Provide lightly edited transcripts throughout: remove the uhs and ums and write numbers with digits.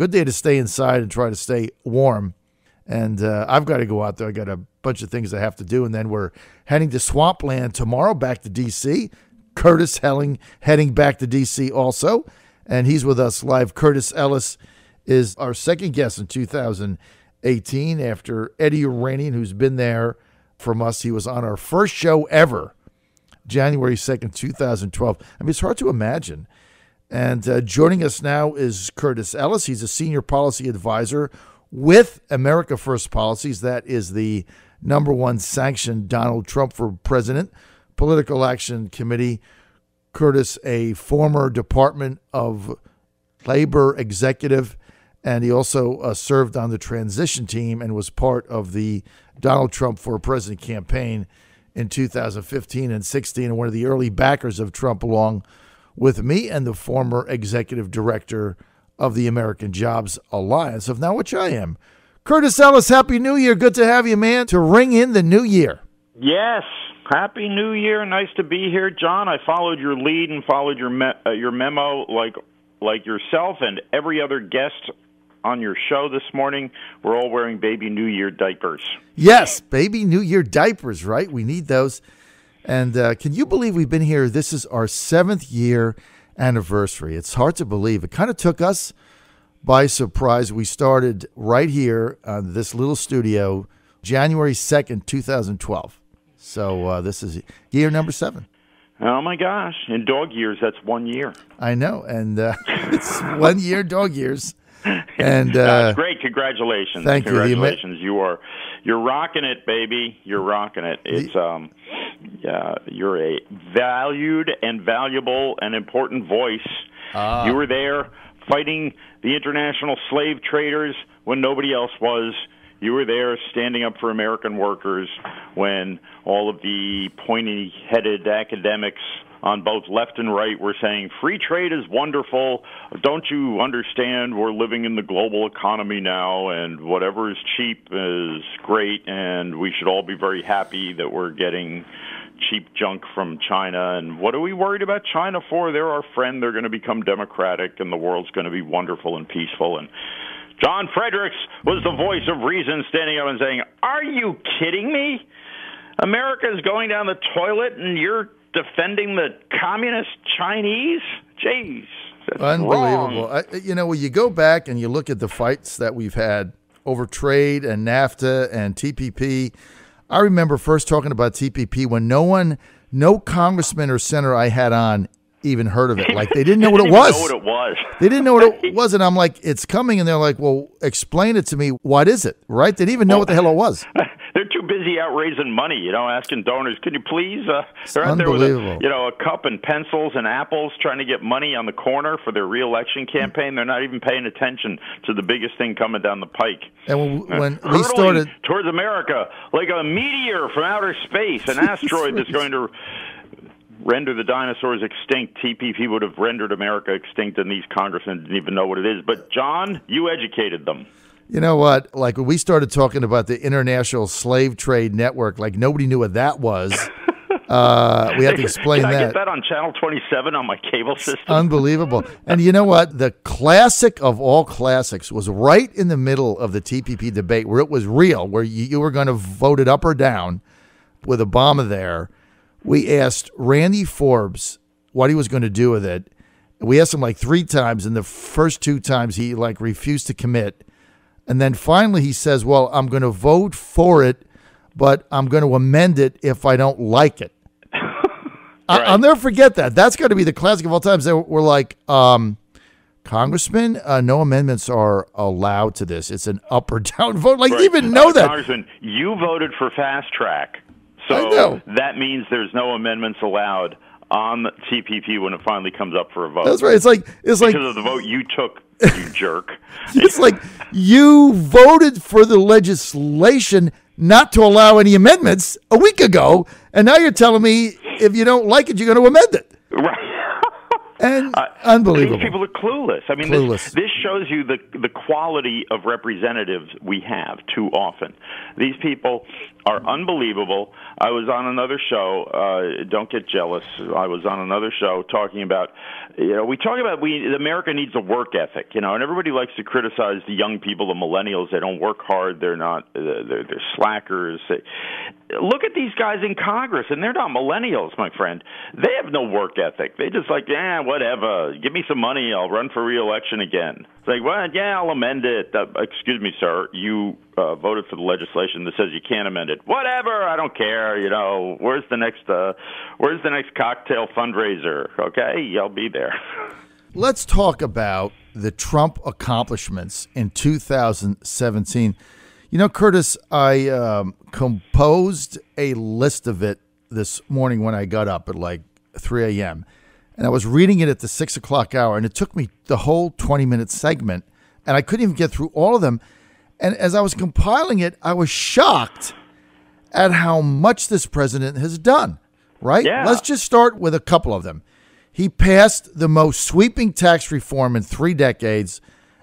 Good day to stay inside and try to stay warm. And I've got to go out there. I got a bunch of things I have to do. And then we're heading to Swampland tomorrow, back to D.C. Curtis heading back to D.C. also. And he's with us live. Curtis Ellis is our second guest in 2018 after Eddie Uranian, who's been there from us. He was on our first show ever, January 2nd, 2012. I mean, it's hard to imagine. And joining us now is Curtis Ellis. He's a senior policy advisor with America First Policies. That is the number one sanctioned Donald Trump for president political action committee. Curtis, a former Department of Labor executive, and he also served on the transition team and was part of the Donald Trump for president campaign in 2015 and 16, and one of the early backers of Trump, along with me and the former executive director of the American Jobs Alliance, of now which I am. Curtis Ellis, Happy New Year. Good to have you, man, to ring in the new year. Yes. Happy New Year. Nice to be here, John. I followed your lead and followed your memo like yourself and every other guest on your show this morning. We're all wearing baby New Year diapers. Yes, baby New Year diapers, right? We need those. And can you believe we've been here? This is our 7th year anniversary. It's hard to believe. It kind of took us by surprise. We started right here on this little studio, January 2nd, 2012. So this is year number 7. Oh, my gosh. In dog years, that's 1 year. I know. And it's 1 year dog years. And that's great. Congratulations. Thank you. Congratulations. You're rocking it, baby. You're rocking it. It's you're a valued and valuable and important voice. You were there fighting the international slave traders when nobody else was. You were there standing up for American workers when all of the pointy-headed academics on both left and right were saying, free trade is wonderful. Don't you understand we're living in the global economy now, and whatever is cheap is great, and we should all be very happy that we're getting cheap junk from China. And what are we worried about China for? They're our friend. They're going to become democratic, and the world's going to be wonderful and peaceful. And John Fredericks was the voice of reason, standing up and saying, are you kidding me? America is going down the toilet, and you're defending the communist Chinese? Jeez, that's unbelievable. Wrong. When you go back and you look at the fights that we've had over trade and NAFTA and TPP, I remember first talking about TPP when no congressman or senator I had on even heard of it. Like, they didn't know what it was. They didn't know what it was, and I'm like, it's coming, and they're like, well, explain it to me. What is it, right? They didn't even know what the hell it was. They're too busy out raising money, asking donors, can you please? They're out there with a cup and pencils and apples trying to get money on the corner for their re-election campaign. They're not even paying attention to the biggest thing coming down the pike. And when we started towards America, like a meteor from outer space, an asteroid that's going to render the dinosaurs extinct. TPP would have rendered America extinct, and these congressmen didn't even know what it is. But, John, you educated them. You know what? Like, when we started talking about the International Slave Trade Network, like, nobody knew what that was. We had to explain Can I that. get that on Channel 27 on my cable system? Unbelievable. And you know what? The classic of all classics was right in the middle of the TPP debate, where it was real, where you were going to vote it up or down with Obama there. We asked Randy Forbes what he was going to do with it. We asked him like 3 times, and the first 2 times he refused to commit. And then finally he says, well, I'm going to vote for it, but I'm going to amend it if I don't like it. Right. I'll never forget that. That's got to be the classic of all times. They were like, Congressman, no amendments are allowed to this. It's an up or down vote. Like, right. You even know that. Congressman, you voted for fast track. So that means there's no amendments allowed on the TPP when it finally comes up for a vote. That's right. It's like because of the vote you took, you jerk. It's like you voted for the legislation not to allow any amendments a week ago, and now you're telling me if you don't like it, you're going to amend it. Right. And unbelievable. These people are clueless. I mean, clueless. This shows you the quality of representatives we have too often. These people are unbelievable. I was on another show. Don't get jealous. I was on another show talking about, we talk about America needs a work ethic, and everybody likes to criticize the young people, the millennials. They don't work hard. They're not. They're slackers. Look at these guys in Congress, and they're not millennials, my friend. They have no work ethic. They just like, whatever. Give me some money. I'll run for re-election again. It's like, well, I'll amend it. Excuse me, sir. You voted for the legislation that says you can't amend it. Whatever. I don't care. Where's the next cocktail fundraiser? Okay, I'll be there. Let's talk about the Trump accomplishments in 2017. Curtis, I composed a list of it this morning when I got up at like 3 a.m. And I was reading it at the 6 o'clock hour, and it took me the whole 20-minute segment, and I couldn't even get through all of them. And as I was compiling it, I was shocked at how much this president has done, right? Yeah. Let's just start with a couple of them. He passed the most sweeping tax reform in 3 decades.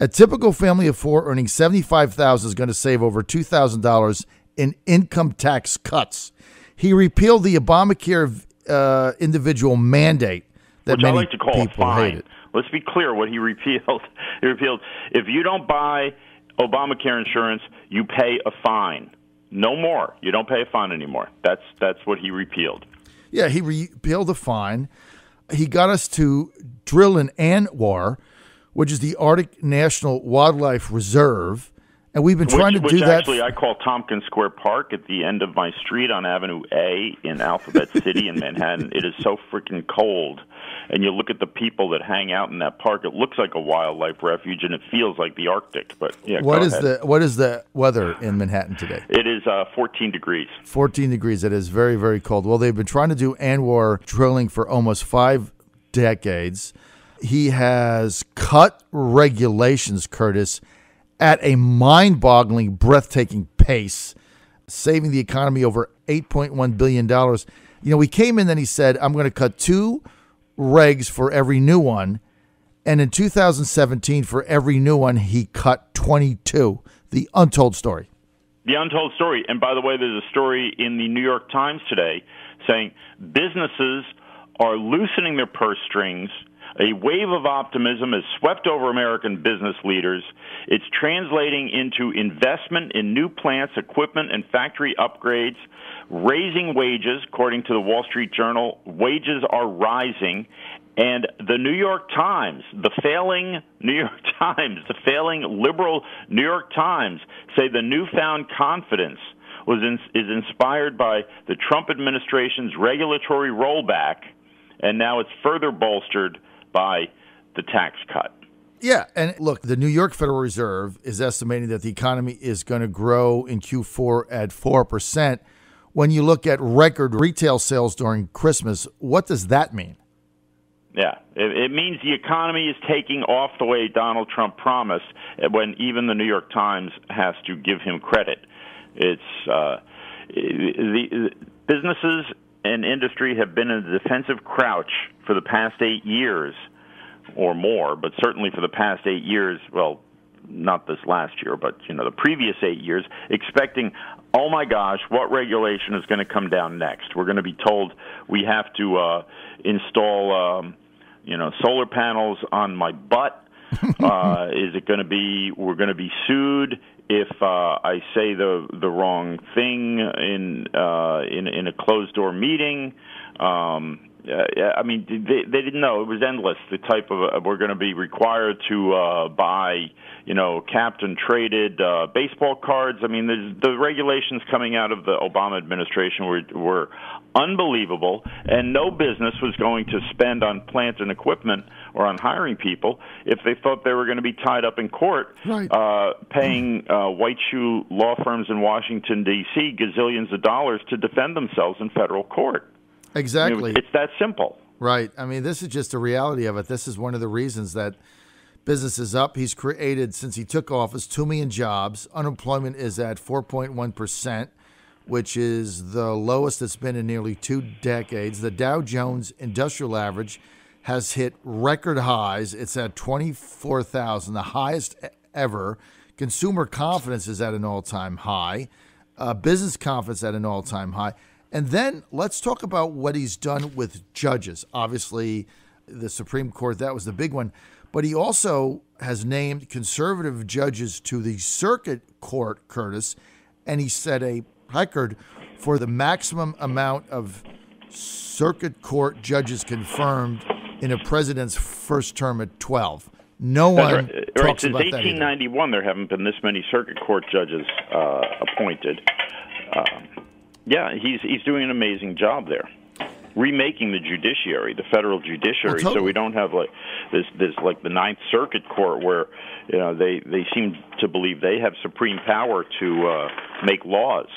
A typical family of 4 earning $75,000 is going to save over $2,000 in income tax cuts. He repealed the Obamacare individual mandate that which many I like to call a people fine. hated. Let's be clear what he repealed. He repealed, if you don't buy Obamacare insurance, you pay a fine. No more. You don't pay a fine anymore. That's what he repealed. Yeah, he repealed the fine. He got us to drill in ANWR, which is the Arctic National Wildlife Reserve, and we've been trying to do that. Which actually I call Tompkins Square Park at the end of my street on Avenue A in Alphabet City in Manhattan. It is so freaking cold, and you look at the people that hang out in that park. It looks like a wildlife refuge, and it feels like the Arctic. But yeah, what is the weather in Manhattan today? It is 14 degrees. 14 degrees. It is very, very cold. Well, they've been trying to do ANWR drilling for almost 5 decades. He has cut regulations, Curtis, at a mind-boggling, breathtaking pace, saving the economy over $8.1 billion. He came in and he said, I'm going to cut 2 regs for every new one. And in 2017, for every new one, he cut 22. The untold story. The untold story. And by the way, there's a story in the New York Times today saying businesses are loosening their purse strings. A wave of optimism has swept over American business leaders. It's translating into investment in new plants, equipment, and factory upgrades, raising wages. According to the Wall Street Journal, wages are rising. And the New York Times, the failing liberal New York Times, say the newfound confidence is inspired by the Trump administration's regulatory rollback, and now it's further bolstered by the tax cut. Yeah, and look, the New York Federal Reserve is estimating that the economy is going to grow in Q4 at 4%. When you look at record retail sales during Christmas, what does that mean? Yeah, it means the economy is taking off the way Donald Trump promised, when even the New York Times has to give him credit. It's the businesses and industry have been in a defensive crouch for the past 8 years or more, but certainly for the past 8 years, well, not this last year, but the previous 8 years, expecting, oh my gosh, what regulation is going to come down next? We're going to be told we have to install solar panels on my butt. Is it going to be we're going to be sued if I say the wrong thing in a closed door meeting? I mean, they didn't know. It was endless. The type of we're going to be required to buy, Captain traded baseball cards. I mean, the regulations coming out of the Obama administration were unbelievable, and no business was going to spend on plant and equipment or on hiring people if they thought they were going to be tied up in court, right, paying white shoe law firms in Washington, D.C. gazillions of dollars to defend themselves in federal court. Exactly. It's that simple. Right. I mean, this is just the reality of it. This is one of the reasons that business is up. He's created, since he took office, 2 million jobs. Unemployment is at 4.1%, which is the lowest it's been in nearly 2 decades. The Dow Jones Industrial Average has hit record highs. It's at 24,000, the highest ever. Consumer confidence is at an all-time high. Business confidence at an all-time high. And then let's talk about what he's done with judges. Obviously, the Supreme Court, that was the big one. But he also has named conservative judges to the circuit court, Curtis, and he set a record for the maximum amount of circuit court judges confirmed in a president's first term at 12. No one talks Since about that. 1891, there haven't been this many circuit court judges appointed. He's doing an amazing job there, remaking the judiciary, the federal judiciary, so we don't have like this like the Ninth Circuit Court where they seem to believe they have supreme power to make laws.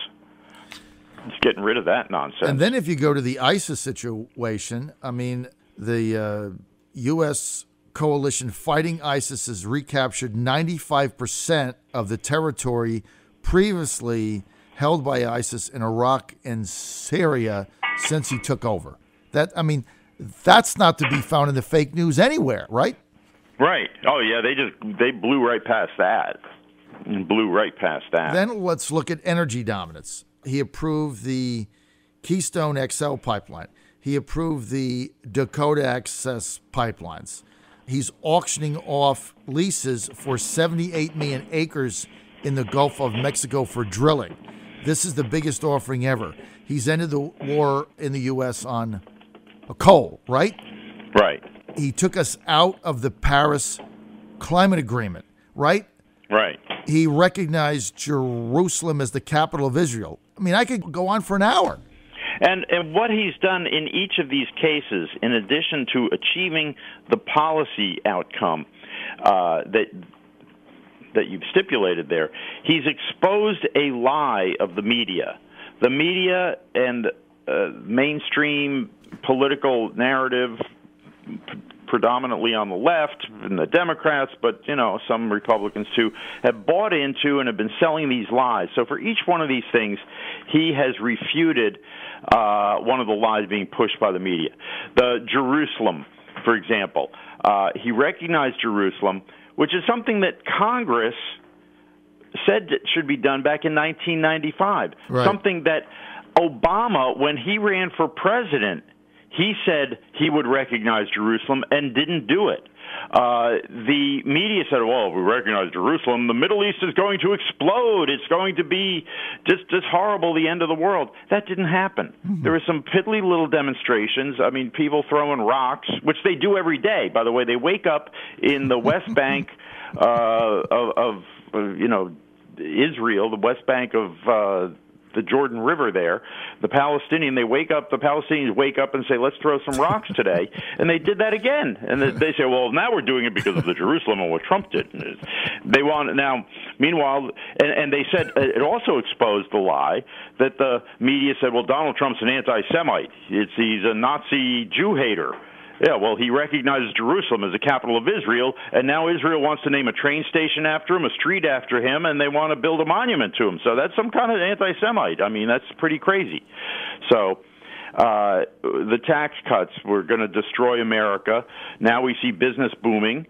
It's getting rid of that nonsense. And then if you go to the ISIS situation, I mean, the U.S. coalition fighting ISIS has recaptured 95% of the territory previously held by ISIS in Iraq and Syria since he took over. That's not to be found in the fake news anywhere, right? Right. Oh, yeah, they blew right past that. Then let's look at energy dominance. He approved the Keystone XL pipeline. He approved the Dakota Access pipelines. He's auctioning off leases for 78 million acres in the Gulf of Mexico for drilling. This is the biggest offering ever. He's ended the war in the U.S. on coal, right? Right. He took us out of the Paris Climate Agreement, right? Right. He recognized Jerusalem as the capital of Israel. I mean, I could go on for an hour. And what he's done in each of these cases, in addition to achieving the policy outcome that you've stipulated there, he's exposed a lie of the media. The media and mainstream political narrative, predominantly on the left and the Democrats, but some Republicans too, have bought into and have been selling these lies. So for each one of these things, he has refuted one of the lies being pushed by the media. The Jerusalem, for example, he recognized Jerusalem, which is something that Congress said that should be done back in 1995. Right. Something that Obama, when he ran for president, he said he would recognize Jerusalem and didn't do it. The media said, well, if we recognize Jerusalem, the Middle East is going to explode. It's going to be just horrible, the end of the world. That didn't happen. Mm-hmm. There were some piddly little demonstrations. I mean, people throwing rocks, which they do every day. By the way, they wake up in the West Bank of Israel, the West Bank of the Jordan River there, the Palestinians wake up and say, let's throw some rocks today. And they did that again. And they say, well, now we're doing it because of the Jerusalem and what Trump did. They want now, meanwhile, and they said it also exposed the lie that the media said, well, Donald Trump's an anti-Semite. He's a Nazi Jew hater. Yeah, well, he recognizes Jerusalem as the capital of Israel, and now Israel wants to name a train station after him, a street after him, and they want to build a monument to him. So that's some kind of anti-Semite. I mean, that's pretty crazy. So the tax cuts were going to destroy America. Now we see business booming.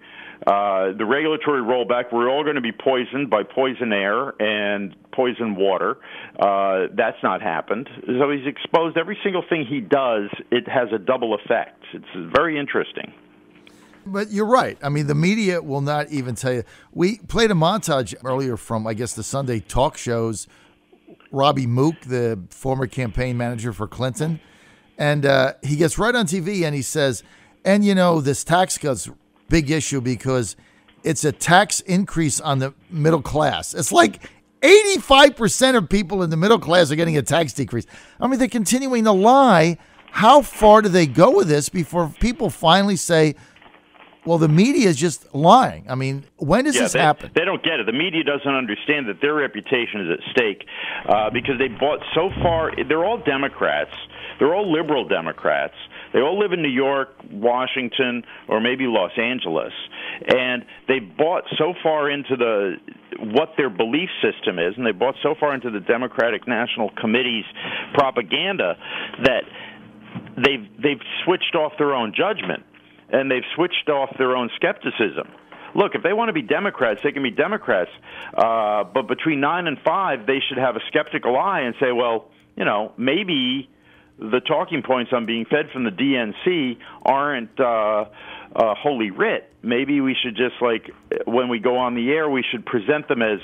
The regulatory rollback, we're all going to be poisoned by poison air and poison water. That's not happened. So he's exposed every single thing he does. It has a double effect. It's very interesting. But you're right. I mean, the media will not even tell you. We played a montage earlier from, I guess, the Sunday talk shows. Robbie Mook, the former campaign manager for Clinton, and he gets right on TV and he says, and this tax cut's big issue because it's a tax increase on the middle class. It's like 85% of people in the middle class are getting a tax decrease. I mean, they're continuing to lie. How far do they go with this before people finally say, well, the media is just lying? I mean, when does this happen? They don't get it. The media doesn't understand that their reputation is at stake because they bought so far. They're all Democrats. They're all liberal Democrats. They all live in New York, Washington, or maybe Los Angeles. And they bought so far into what their belief system is, and they bought so far into the Democratic National Committee's propaganda that they've switched off their own judgment. and they've switched off their own skepticism. Look, if they want to be Democrats, they can be Democrats. But between 9 and 5, they should have a skeptical eye and say, well, maybe the talking points I'm being fed from the DNC aren't holy writ. Maybe we should just, when we go on the air, we should present them as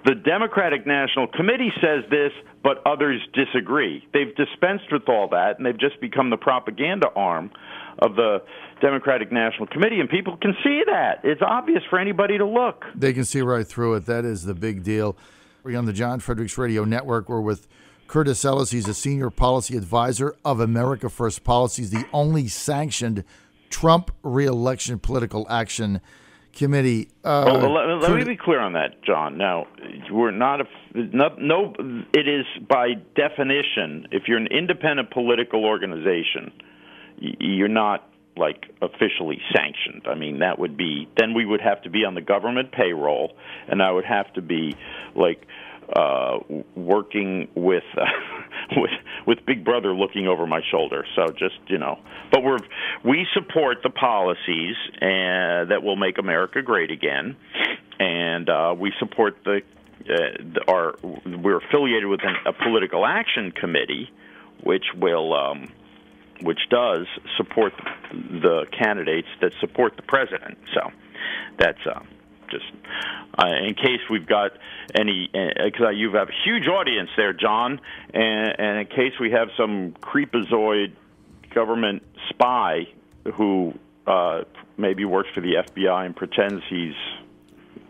the Democratic National Committee says this, but others disagree. They've dispensed with all that, and they've just become the propaganda arm of the Democratic National Committee, and people can see that. It's obvious for anybody to look. They can see right through it. That is the big deal. We're on the John Fredericks Radio Network. We're with Curtis Ellis. He's a senior policy advisor of America First Policies, the only sanctioned Trump reelection political action committee. Let me be clear on that, John. Now, we're not it is by definition, if you're an independent political organization, you're not officially sanctioned. I mean, that would be, then we would have to be on the government payroll, and I would have to be working with Big Brother looking over my shoulder. So just but we support the policies that will make America great again, and we support we're affiliated with a political action committee, which does support the candidates that support the president. So that's just in case we've got any, because you have a huge audience there, John, and in case we have some creepazoid government spy who maybe works for the FBI and pretends he's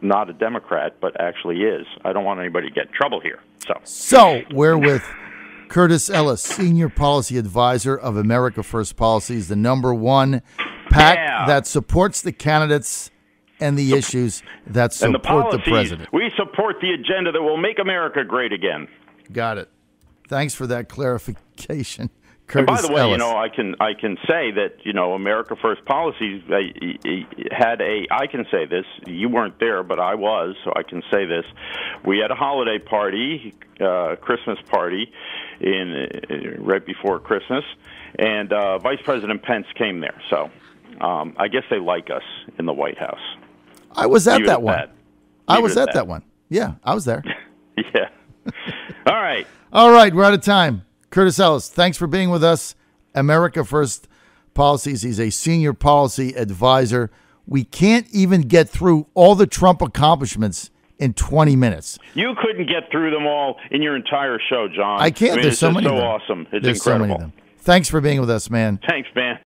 not a Democrat but actually is. I don't want anybody to get in trouble here. So we're with Curtis Ellis, Senior Policy Advisor of America First Policies, the #1 PAC that supports the candidates and the issues that support the president. We support the agenda that will make America great again. Got it. Thanks for that clarification, Curtis And by the way, Ellis. I can say that America First Policies had I can say this. You weren't there, but I was, so I can say this. We had a holiday party, Christmas party, right before Christmas, and Vice President Pence came there. So I guess they like us in the White House. I was at that one. I was at that one. Yeah, I was there. Yeah. All right. All right, we're out of time. Curtis Ellis, thanks for being with us. America First Policies. He's a senior policy advisor. We can't even get through all the Trump accomplishments in 20 minutes. You couldn't get through them all in your entire show, John. I can't. There's so many of them. Awesome. It's There's incredible. So many of them. Thanks for being with us, man. Thanks, man.